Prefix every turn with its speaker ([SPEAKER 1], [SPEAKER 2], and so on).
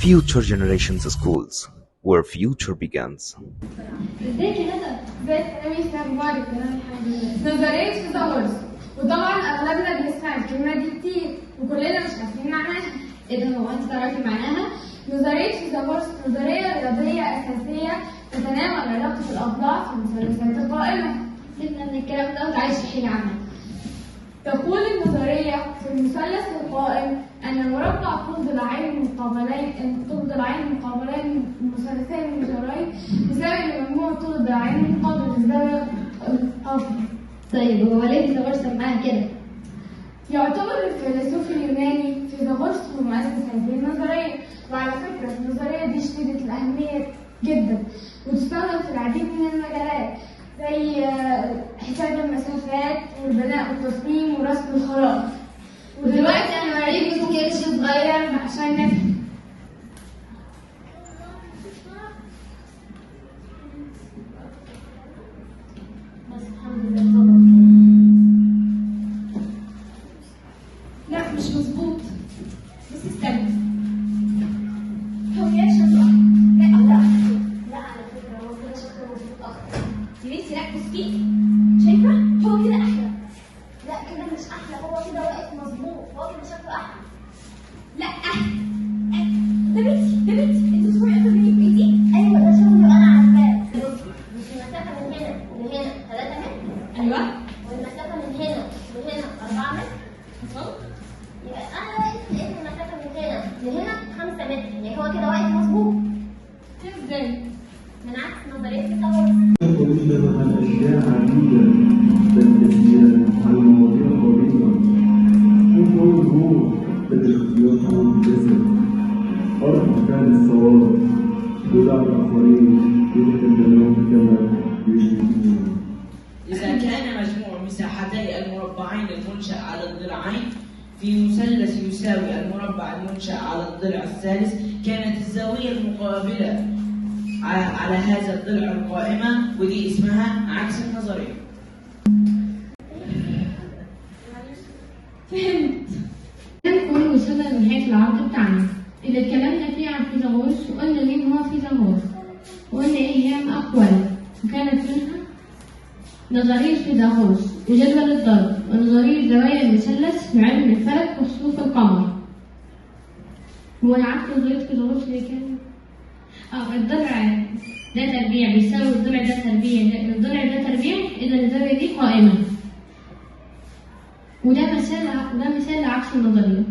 [SPEAKER 1] Future Generations Schools, where future begins.
[SPEAKER 2] ازيك يا ندى؟ ازيك يا ميس؟ اخبارك؟ تمام الحمد لله. نظرية فيثاغورس، وطبعا اغلبنا بنسمع الكلمة دي كتير وكلنا مش عارفين معناها. ايه ده، هو انت تعرفي معناها؟ نظرية فيثاغورس نظرية رياضية أساسية تتناول علاقة الأضلاع في المثلثات القائمة. سيبنا من الكلام ده وتعالي اشرحي لي عنها. تقول النظرية في المثلث القائم أن المربع طول ضلعين مقابلين مثلثين مجاورين يساوي لمجموع طول الضلعين المقابل للزاوية القاطعة.
[SPEAKER 3] طيب هو ليه فيثاغورس سماها كده؟
[SPEAKER 2] يعتبر الفيلسوف اليوناني فيثاغورس هو مؤسس هذه النظرية، وعلى فكرة النظرية دي شديدة الأهمية جدا وتستخدم في العديد من المجالات زي حساب المسافات والبناء والتصميم ورسم الخرائط. ودلوقتي انا هوريكم سكتش صغير عشان نفهم.
[SPEAKER 3] بس الحمد لله.
[SPEAKER 2] لا مش مظبوط، بس استنى.
[SPEAKER 3] هو كده شكله أحلى. لا على فكرة هو كده شكله مظبوط أكتر. يا بنتي ركز فيه. شايفة؟ هو كده أحلى. لا كده مش أحلى، هو كده واقف مظبوط، هو كده شكله أحلى. لا ده بنتي انتوا تسمعي أكتر مني بإيدي؟ أيوه ده شغل أنا عارفاه. مش المسافة من هنا لهنا 3 متر؟
[SPEAKER 2] ايوه.
[SPEAKER 3] والمسافة من هنا لهنا 4 متر؟ يبقى أنا واقف لقيت المسافة من هنا لهنا 5 متر، يعني هو كده واقف مظبوط.
[SPEAKER 2] ازاي؟
[SPEAKER 3] من عكس نظرية فيثاغورس.
[SPEAKER 4] تكلم عن أشياء عديدة بل كثيرة، عن مواضيع طويلة، وكله بالاختيار والجسد. أرض كان الصواب، ودع الآخرين يتكلمون كما يشركون.
[SPEAKER 5] إذا كان مجموع مساحتي المربعين المنشأ على الضلعين في مثلث يساوي المربع المنشأ على الضلع الثالث، كانت الزاوية المقابلة على هذا الضلع القائمة، ودي اسمها عكس النظرية.
[SPEAKER 2] فهمت. نكون وصلنا لنهاية العرض بتاعنا اللي اتكلمنا فيه عن فيثاغورس، وقلنا مين هو فيثاغورس، وقلنا ايه هي أقواله، وكانت منها نظرية فيثاغورس وجدول الضرب ونظرية زوايا المثلث في علم الفلك وخسوف القمر. هو أنا عارفة نظرية فيثاغورس اللي كان الضلع ده تربيع بيساوي الضلع ده تربيع، الضلع ده تربيع، إذا الزاوية دي قائمة. وده مثال لعكس النظرية.